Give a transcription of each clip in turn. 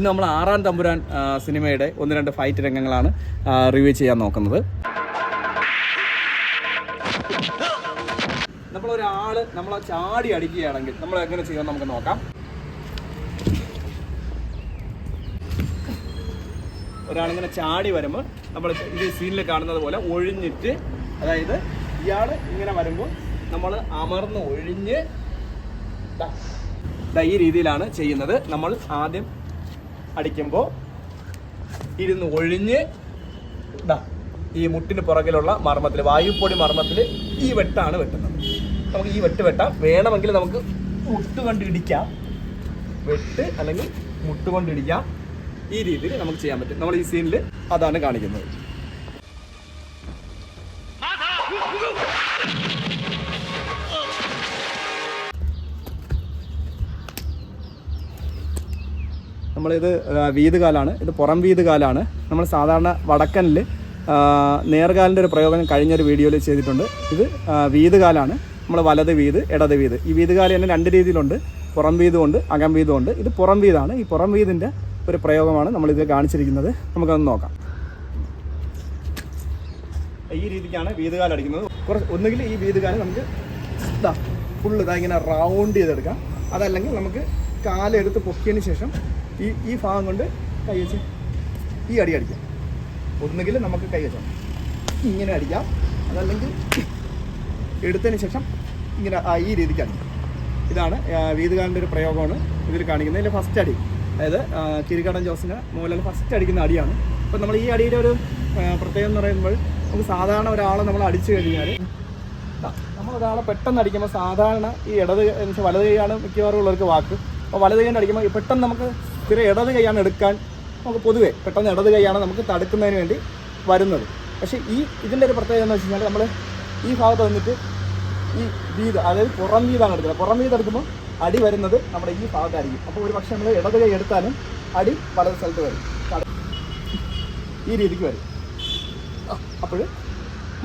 ഇന്ന് നമ്മൾ ആറാം തമ്പുരാൻ സിനിമയുടെ 1-2 ഫൈറ്റ് രംഗങ്ങളാണ് റിവ്യൂ ചെയ്യാൻ നോക്കുന്നത്. നമ്മളൊരാൾ നമ്മളെ ചാടി അടിക്കുകയാണെങ്കിൽ നമ്മൾ എങ്ങനെ ചെയ്യുമെന്ന് നമുക്ക് നോക്കാം. ഒരാളിങ്ങനെ ചാടി വരുമ്പോൾ നമ്മൾ ഇത് സീനിൽ കാണുന്നത് പോലെ ഒഴിഞ്ഞിട്ട്, അതായത് ഇയാൾ ഇങ്ങനെ വരുമ്പോൾ നമ്മൾ അമർന്ന് ഒഴിഞ്ഞ് ഈ രീതിയിലാണ് ചെയ്യുന്നത്. നമ്മൾ ആദ്യം അടിക്കുമ്പോൾ ഇരുന്ന് ഒഴിഞ്ഞ് ഈ മുട്ടിന് പുറകിലുള്ള മർമ്മത്തിൽ, വായുപ്പൊടി മർമ്മത്തിൽ ഈ വെട്ടാണ് വെട്ടുന്നത്. നമുക്ക് ഈ വെട്ടാം. വേണമെങ്കിൽ നമുക്ക് മുട്ടുകൊണ്ട് ഇടിക്കാം, വെട്ട് അല്ലെങ്കിൽ മുട്ടുകൊണ്ട് ഇടിക്കാം. ഈ രീതിയിൽ നമുക്ക് ചെയ്യാൻ പറ്റും. നമ്മൾ ഈ സീനിൽ അതാണ് കാണിക്കുന്നത്. നമ്മളിത് വീതുകാലാണ്, ഇത് പുറം വീതുകാലാണ്. നമ്മൾ സാധാരണ വടക്കനിൽ നേർകാലിൻ്റെ ഒരു പ്രയോഗം കഴിഞ്ഞൊരു വീഡിയോയിൽ ചെയ്തിട്ടുണ്ട്. ഇത് വീതുകാലാണ്. നമ്മൾ വലത് വീത്, ഇടത് വീത്. ഈ വീതുകാല് തന്നെ 2 രീതിയിലുണ്ട്, പുറം വീതുമുണ്ട്, അകം വീതുമുണ്ട്. ഇത് പുറം വീതാണ്. ഈ പുറം വീതിൻ്റെ ഒരു പ്രയോഗമാണ് നമ്മളിത് കാണിച്ചിരിക്കുന്നത്. നമുക്കതൊന്ന് നോക്കാം. ഈ രീതിക്കാണ് വീതുകാൽ അടിക്കുന്നത്. ഒന്നുകിൽ ഈ വീതുകാല് നമുക്ക് ഫുള്ള് ഇങ്ങനെ റൗണ്ട് ചെയ്തെടുക്കാം. അതല്ലെങ്കിൽ നമുക്ക് കാലെടുത്ത് പൊക്കിയതിന് ശേഷം ഈ ഭാഗം കൊണ്ട് കൈ വെച്ച് ഈ അടി അടിക്കാം. ഒന്നുകിൽ നമുക്ക് കൈ വെച്ചാൽ ഇങ്ങനെ അടിക്കാം, അതല്ലെങ്കിൽ എടുത്തതിന് ശേഷം ഇങ്ങനെ ഈ രീതിക്ക് അടിക്കാം. ഇതാണ് വീതുകാലിൻ്റെ ഒരു പ്രയോഗമാണ് ഇതിൽ കാണിക്കുന്നത്. ഇതിൽ ഫസ്റ്റ് അടി, അതായത് കിരീടൻ ജോസിന് മോഹൻലാൽ ഫസ്റ്റ് അടിക്കുന്ന അടിയാണ്. അപ്പോൾ നമ്മൾ ഈ അടിയുടെ ഒരു പ്രത്യേകം എന്ന് പറയുമ്പോൾ, നമുക്ക് സാധാരണ ഒരാളെ നമ്മൾ അടിച്ചു കഴിഞ്ഞാൽ, നമ്മളൊരാളെ പെട്ടെന്ന് അടിക്കുമ്പോൾ സാധാരണ ഈ ഇടത് വലത് കൈയാണ് മിക്കവാറും ഉള്ളവർക്ക് വാക്ക്. അപ്പോൾ വലത് കൈ അടിക്കുമ്പോൾ പെട്ടെന്ന് നമുക്ക് സ്ഥിരം ഇടത് കൈയാണ് എടുക്കാൻ നമുക്ക് പൊതുവേ പെട്ടെന്ന് ഇടത് കൈയാണ് നമുക്ക് തടുക്കുന്നതിന് വേണ്ടി വരുന്നത്. പക്ഷേ ഇതിൻ്റെ ഒരു പ്രത്യേകത എന്ന് വെച്ച് കഴിഞ്ഞാൽ, നമ്മൾ ഈ ഭാഗത്ത് വന്നിട്ട് ഈ വീത്, അതായത് പുറം വീതാണ് എടുക്കുന്നത്. പുറം വീത് എടുക്കുമ്പോൾ അടി വരുന്നത് നമ്മുടെ ഈ ഭാഗത്തായിരിക്കും. അപ്പോൾ ഒരു പക്ഷേ നമ്മൾ ഇടത് കൈ എടുത്താലും അടി പല സ്ഥലത്ത് വരും, ഈ രീതിക്ക് വരും. അപ്പോൾ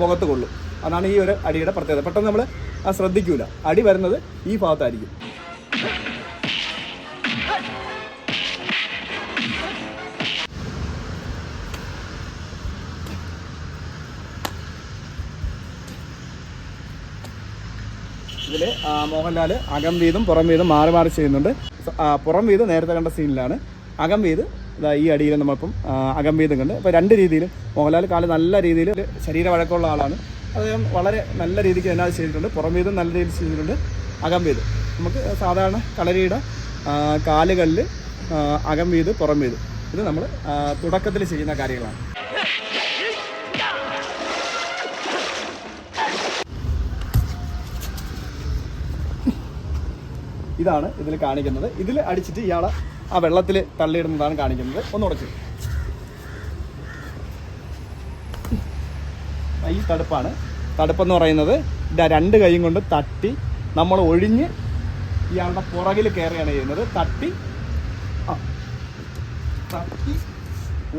മുഖത്ത് കൊള്ളും. അതാണ് ഈ ഒരു അടിയുടെ പ്രത്യേകത. പെട്ടെന്ന് നമ്മൾ ശ്രദ്ധിക്കൂല, അടി വരുന്നത് ഈ ഭാഗത്തായിരിക്കും. ഇതിൽ മോഹൻലാൽ അകം വീതും പുറം വീതും മാറി മാറി ചെയ്യുന്നുണ്ട്. പുറം വീത് നേരത്തെ കണ്ട സീനിലാണ്. അകം വീത് ഈ അടിയിൽ നമ്മളിപ്പം അകം വീതും കണ്ട്. ഇപ്പോൾ 2 രീതിയിലും മോഹൻലാൽ കാല് നല്ല രീതിയിൽ ശരീര വഴക്കമുള്ള ആളാണ്. അദ്ദേഹം വളരെ നല്ല രീതിക്ക് തന്നെ ചെയ്തിട്ടുണ്ട്. പുറം വീതും നല്ല രീതിയിൽ ചെയ്തിട്ടുണ്ട്. അകം വീത് നമുക്ക് സാധാരണ കളരിയുടെ കാലുകളിൽ അകം വീത് പുറം വീത്, ഇത് നമ്മൾ തുടക്കത്തിൽ ചെയ്യുന്ന കാര്യങ്ങളാണ്. ഇതാണ് ഇതിൽ കാണിക്കുന്നത്. ഇതിൽ അടിച്ചിട്ട് ഇയാളെ ആ വെള്ളത്തിൽ തള്ളിയിടുന്നതാണ് കാണിക്കുന്നത്. ഒന്ന് ഉടച്ച് ഈ തടുപ്പാണ്. തടുപ്പെന്ന് പറയുന്നത് 2 കൈയും കൊണ്ട് തട്ടി നമ്മൾ ഒഴിഞ്ഞ് ഇയാളുടെ പുറകിൽ കയറുകയാണ് ചെയ്യുന്നത്. തട്ടി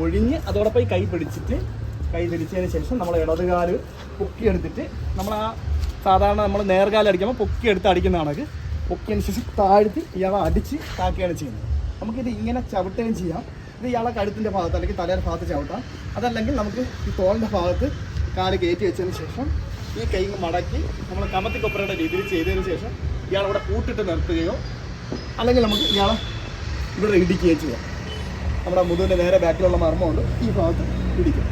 ഒഴിഞ്ഞ് അതോടൊപ്പം ഈ കൈ പിടിച്ചിട്ട്, കൈ തിരിച്ചതിന് ശേഷം നമ്മൾ ഇടതുകാല് പൊക്കിയെടുത്തിട്ട്, നമ്മൾ സാധാരണ നമ്മൾ നേർകാലടിക്കുമ്പോൾ പൊക്കിയെടുത്ത് അടിക്കുന്ന കണക്ക് പൊക്കിയതിന് ശേഷം താഴ്ത്തി ഇയാളെ അടിച്ച് താക്കുകയാണ് ചെയ്യുന്നത്. നമുക്കിത് ഇങ്ങനെ ചവിട്ടുകയും ചെയ്യാം. ഇത് ഇയാളെ കഴുത്തിൻ്റെ ഭാഗത്ത് അല്ലെങ്കിൽ തലയുടെ ഭാഗത്ത് ചവിട്ടാം. അതല്ലെങ്കിൽ നമുക്ക് ഈ തോളിൻ്റെ ഭാഗത്ത് കാല് കയറ്റി വെച്ചതിന് ശേഷം ഈ കൈ മടക്കി നമ്മൾ കമത്തിക്കൊപ്പറയുടെ രീതിയിൽ ചെയ്തതിന് ശേഷം ഇയാളവിടെ കൂട്ടിട്ട് നിർത്തുകയോ, അല്ലെങ്കിൽ നമുക്ക് ഇയാളെ ഇവിടെ ഇടിക്കുകയോ ചെയ്യാം. നമ്മുടെ മുതുവിൻ്റെ നേരെ ബാക്കിലുള്ള മർമ്മമുണ്ട്, ഈ ഭാഗത്ത് ഇടിക്കും.